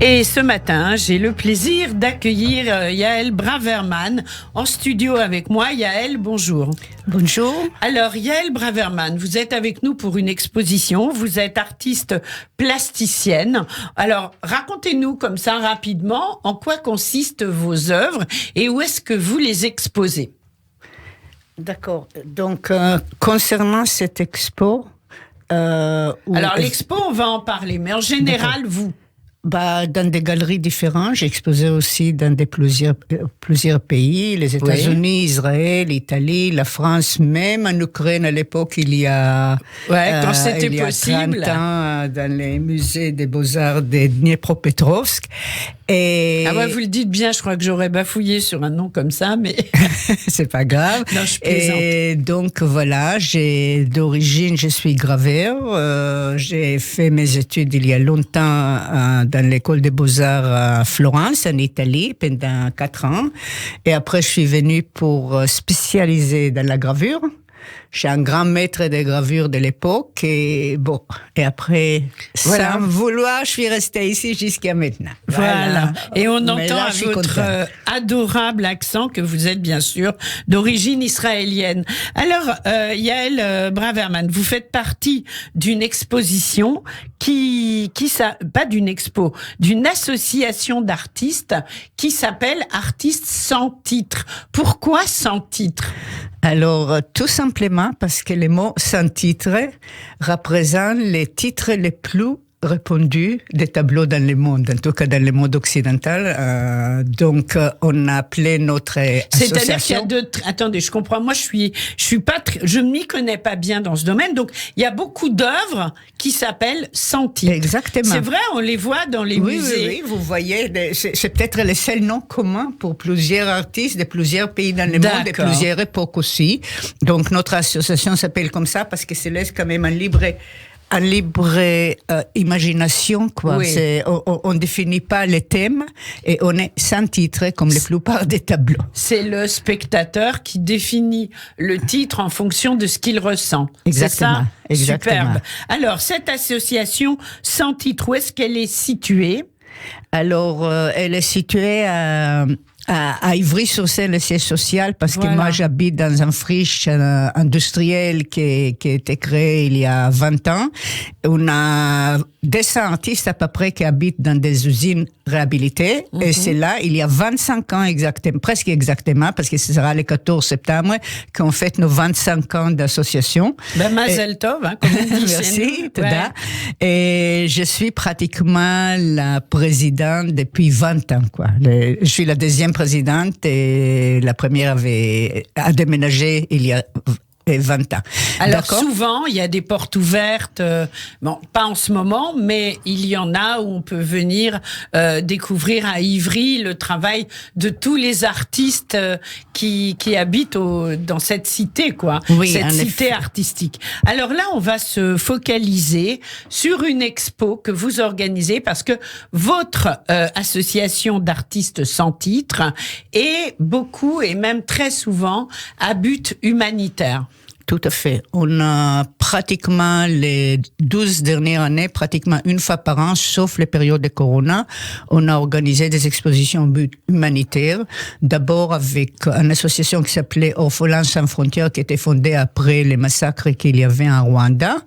Et ce matin, j'ai le plaisir d'accueillir Yaël Braverman en studio avec moi. Yaël, bonjour. Bonjour. Alors, Yaël Braverman, vous êtes avec nous pour une exposition. Vous êtes artiste plasticienne. Alors, racontez-nous comme ça rapidement en quoi consistent vos œuvres et où est-ce que vous les exposez. D'accord. Donc, concernant cette expo... Alors, l'expo, on va en parler, mais en général, vous... dans des galeries différentes, j'ai exposé aussi dans plusieurs pays, les États-Unis, Israël, l'Italie, la France, même en Ukraine à l'époque, il y a quand c'était il y a possible. 30 ans, dans les musées des Beaux-Arts de Dniepropetrovsk. Et ah ouais, vous le dites bien, je crois que j'aurais bafouillé sur un nom comme ça, mais... c'est pas grave. Non, je plaisante. Et donc voilà, d'origine, je suis graveur. J'ai fait mes études il y a longtemps dans l'école des Beaux-Arts à Florence, en Italie, pendant 4 ans. Et après, je suis venue pour spécialiser dans la gravure. Je suis un grand maître de gravure de l'époque et après, voilà. Sans vouloir, je suis restée ici jusqu'à maintenant. Voilà. Et on Mais entend là, à je suis votre adorable accent que vous êtes bien sûr d'origine israélienne. Alors, Yaël Braverman, vous faites partie d'une exposition pas d'une expo, d'une association d'artistes qui s'appelle Artistes sans titre. Pourquoi sans titre ? Alors, tout simplement parce que les mots sans titre représentent les titres les plus répandus des tableaux dans le monde, en tout cas dans le monde occidental. Donc, on a appelé notre association... C'est-à-dire qu'il y a deux... Attendez, je comprends. Moi, je ne m'y connais pas bien dans ce domaine. Donc, il y a beaucoup d'œuvres qui s'appellent sans titre. Exactement. C'est vrai, on les voit dans les musées. Oui, vous voyez, c'est peut-être le seul nom commun pour plusieurs artistes de plusieurs pays dans le monde, de plusieurs époques aussi. Donc, notre association s'appelle comme ça parce que ça laisse quand même un libre imagination, quoi. Oui. On définit pas les thèmes et on est sans titre, comme la plupart des tableaux. C'est le spectateur qui définit le titre en fonction de ce qu'il ressent. Exactement. C'est ça ? Exactement. Superbe. Alors, cette association sans titre, où est-ce qu'elle est située ? Alors, elle est située à Ivry-sur-Seine, le siège social, parce que moi, j'habite dans un friche industriel qui a été créé il y a 20 ans. On a 200 artistes à peu près qui habitent dans des usines réhabilitées. Et c'est là, il y a 25 ans exactement, presque exactement, parce que ce sera le 14 septembre qu'on fête nos 25 ans d'association. Mazel tov, comme on dit. Merci, Tada. Et je suis pratiquement la présidente depuis 20 ans, quoi. Je suis la deuxième présidente et la première a déménagé il y a 20 ans. Alors souvent, il y a des portes ouvertes, pas en ce moment, mais il y en a où on peut venir découvrir à Ivry le travail de tous les artistes qui habitent dans cette cité, quoi. Oui, cette cité effet. Artistique. Alors là, on va se focaliser sur une expo que vous organisez parce que votre association d'artistes sans titre est beaucoup et même très souvent à but humanitaire. Tout à fait. On a pratiquement les 12 dernières années, pratiquement une fois par an, sauf les périodes de Corona, on a organisé des expositions humanitaires. D'abord avec une association qui s'appelait Orphelins sans frontières, qui était fondée après les massacres qu'il y avait en Rwanda,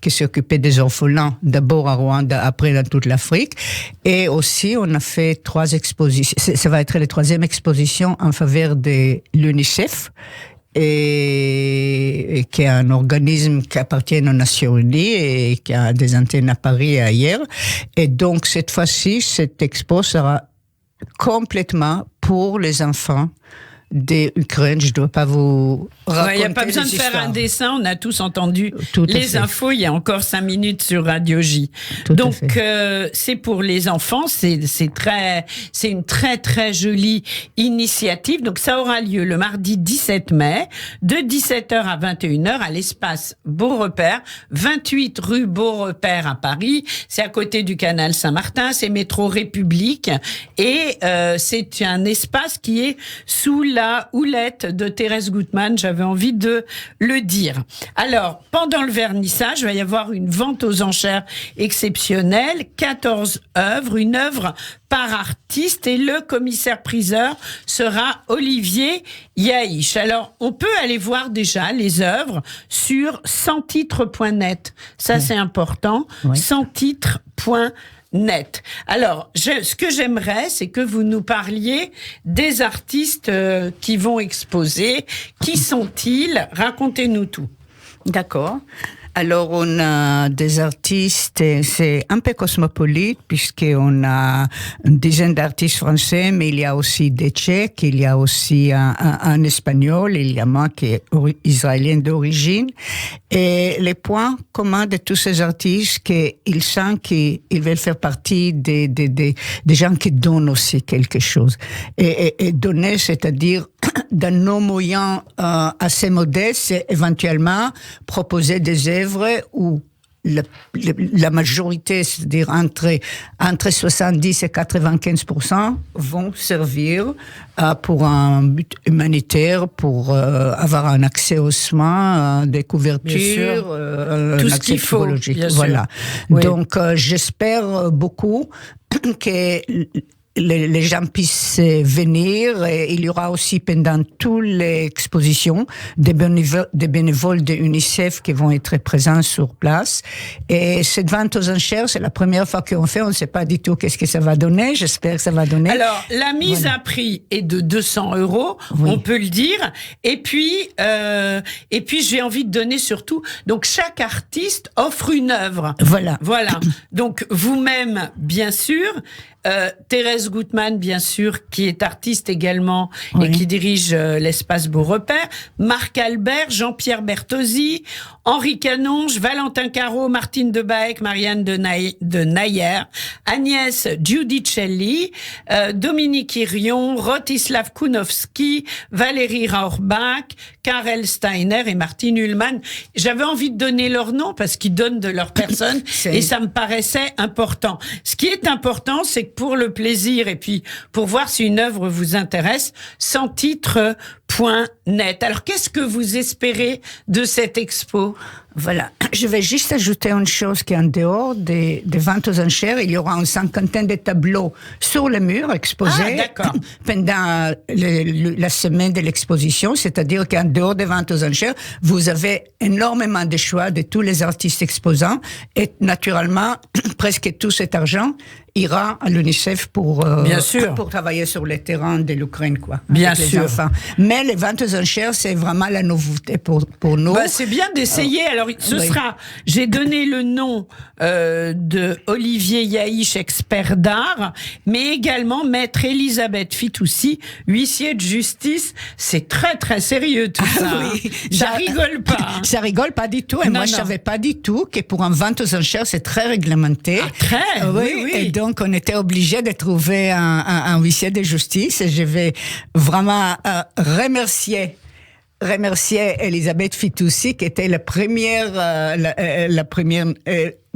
qui s'occupait des orphelins, d'abord à Rwanda, après dans toute l'Afrique. Et aussi, on a fait 3 expositions. Ça va être la 3e exposition en faveur de l'UNICEF, et qui est un organisme qui appartient aux Nations Unies et qui a des antennes à Paris et ailleurs. Et donc, cette fois-ci, cette expo sera complètement pour les enfants d'Ukraine. Je ne dois pas vous raconter. Il n'y a pas besoin de faire un dessin, on a tous entendu les infos il y a encore 5 minutes sur Radio J. Donc c'est pour les enfants, c'est une très très jolie initiative. Donc ça aura lieu le mardi 17 mai de 17h à 21h à l'espace Beaurepaire, 28 rue Beaurepaire à Paris. C'est à côté du canal Saint-Martin, c'est métro République et c'est un espace qui est sous la la houlette de Thérèse Gutmann, j'avais envie de le dire. Alors, pendant le vernissage, il va y avoir une vente aux enchères exceptionnelle, 14 œuvres, une œuvre par artiste, et le commissaire-priseur sera Olivier Yaïch. Alors, on peut aller voir déjà les œuvres sur santtitres.net. Ça, c'est important. Oui. Santtitres.net. Alors, ce que j'aimerais, c'est que vous nous parliez des artistes qui vont exposer. Qui sont-ils? Racontez-nous tout. D'accord. Alors, on a des artistes, c'est un peu cosmopolite, puisqu'on a une dizaine d'artistes français, mais il y a aussi des Tchèques, il y a aussi un Espagnol, il y a moi qui est israélien d'origine. Et les points communs de tous ces artistes, qu'ils sentent qu'ils veulent faire partie des gens qui donnent aussi quelque chose. Et donner, c'est-à-dire, dans nos moyens assez modestes, c'est éventuellement proposer des œuvres où la majorité, c'est-à-dire entre 70 et 95%, vont servir pour un but humanitaire, pour avoir un accès aux soins, des couvertures, tout un ce accès qu'il faut, psychologique. bien voilà. Oui. Donc, j'espère beaucoup que les gens puissent venir, et il y aura aussi pendant toutes les expositions des bénévoles de UNICEF qui vont être présents sur place. Et cette vente aux enchères, c'est la première fois qu'on fait, on ne sait pas du tout qu'est-ce que ça va donner, j'espère que ça va donner. Alors, la mise à prix est de 200 €, oui. On peut le dire, et puis j'ai envie de donner surtout, donc chaque artiste offre une œuvre. Voilà. Donc, vous-même, bien sûr, Thérèse Gutmann, bien sûr, qui est artiste également, oui. Et qui dirige l'espace Beau Repère, Marc Albert, Jean-Pierre Bertozzi, Henri Canonge, Valentin Caro, Martine Debaek, Marianne de Nayer, Agnès Giudicelli, Dominique Irion, Rotislav Kunowski, Valérie Rauchbach, Karel Steiner et Martine Ullmann. J'avais envie de donner leur nom parce qu'ils donnent de leur personne et ça me paraissait important. Ce qui est important, c'est que pour le plaisir et puis pour voir si une œuvre vous intéresse, santtitres.net. Alors, qu'est-ce que vous espérez de cette expo? Voilà. Je vais juste ajouter une chose qui est en dehors des ventes aux enchères. Il y aura une cinquantaine de tableaux sur le mur exposés pendant la semaine de l'exposition. C'est-à-dire qu'en dehors des ventes aux enchères, vous avez énormément de choix de tous les artistes exposants. Et naturellement, presque tout cet argent ira à l'UNICEF pour travailler sur les terrains de l'Ukraine, quoi. Bien sûr. Mais les ventes aux enchères, c'est vraiment la nouveauté pour nous. C'est bien d'essayer. Alors, ce sera, j'ai donné le nom de Olivier Yaïch, expert d'art, mais également maître Elisabeth Fitoussi, huissier de justice. C'est très, très sérieux tout ça. Oui. Ça rigole pas. Hein. Ça rigole pas du tout. Et moi, je savais pas du tout que pour un vente aux enchères, c'est très réglementé. Ah, très? Oui. Et donc, on était obligé de trouver un huissier de justice. Et je vais vraiment remercier Elisabeth Fitoussi, qui était la première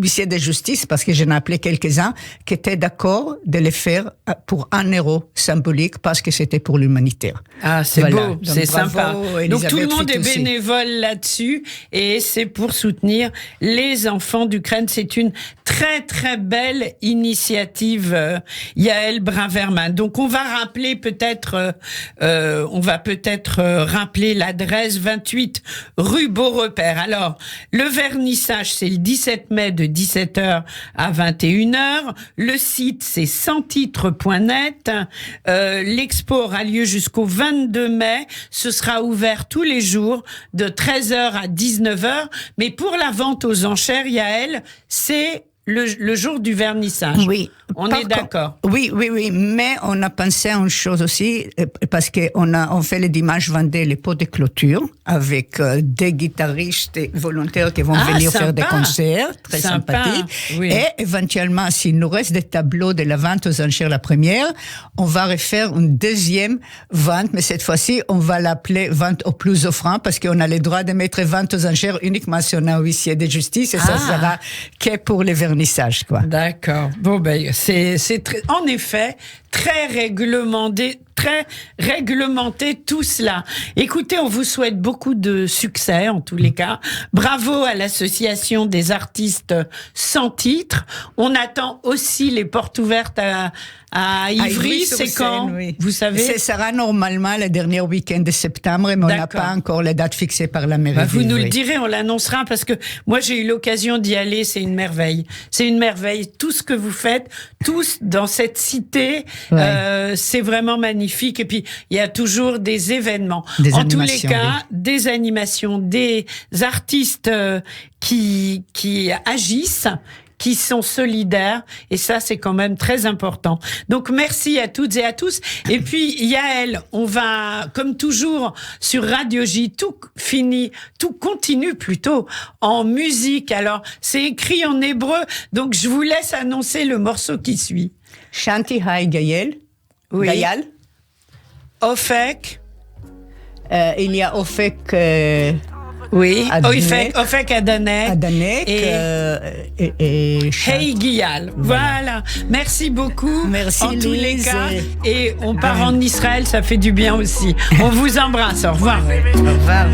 huissier de justice, parce que j'en ai appelé quelques-uns, qui étaient d'accord de le faire pour 1 € symbolique, parce que c'était pour l'humanitaire. Ah, c'est beau, c'est sympa. Donc tout le monde est bénévole là-dessus, et c'est pour soutenir les enfants d'Ukraine. C'est une très très belle initiative, Yaël Braverman. Donc on va rappeler peut-être rappeler l'adresse 28 rue Beau Repère. Alors le vernissage, c'est le 17 mai de 17h à 21h. Le site, c'est santtitres.net. L'expo aura lieu jusqu'au 22 mai. Ce sera ouvert tous les jours de 13h à 19h. Mais pour la vente aux enchères, Yaël, c'est le jour du vernissage. Oui. On est d'accord. Oui. Mais on a pensé à une chose aussi, parce on fait le dimanche Vendée les pots de clôture avec des guitaristes et volontaires qui vont venir faire des concerts. Très sympathique. Oui. Et éventuellement, s'il nous reste des tableaux de la vente aux enchères la première, on va refaire une deuxième vente, mais cette fois-ci, on va l'appeler vente au plus offrant, parce qu'on a le droit de mettre vente aux enchères uniquement si on a un huissier de justice, et ça sera que pour les vernissage, quoi. D'accord. Bon, c'est en effet très réglementé très réglementer tout cela. Écoutez, on vous souhaite beaucoup de succès en tous les cas. Bravo à l'association des artistes sans titre. On attend aussi les portes ouvertes à Ivry, c'est quand, oui. Vous savez? Ce sera normalement le dernier week-end de septembre, mais on n'a pas encore la date fixée par la mairie. Vous nous le direz, on l'annoncera, parce que moi j'ai eu l'occasion d'y aller, c'est une merveille. C'est une merveille. Tout ce que vous faites, tous dans cette cité, c'est vraiment magnifique. Et puis, il y a toujours des événements. En tous les cas, des animations, des artistes qui agissent, qui sont solidaires, et ça, c'est quand même très important. Donc, merci à toutes et à tous. Et puis, Yael, on va, comme toujours, sur Radio J, tout continue plutôt en musique. Alors, c'est écrit en hébreu, donc je vous laisse annoncer le morceau qui suit. Shanti Hai Gayel. Oui. Gayal. Ofek. Il y a Ofek... Oui, Ofek Adanek et Hey Giyal. Voilà. Merci beaucoup. Merci en tous les Lise. cas. Et on part en Israël, ça fait du bien aussi. On vous embrasse. Au revoir. Au revoir.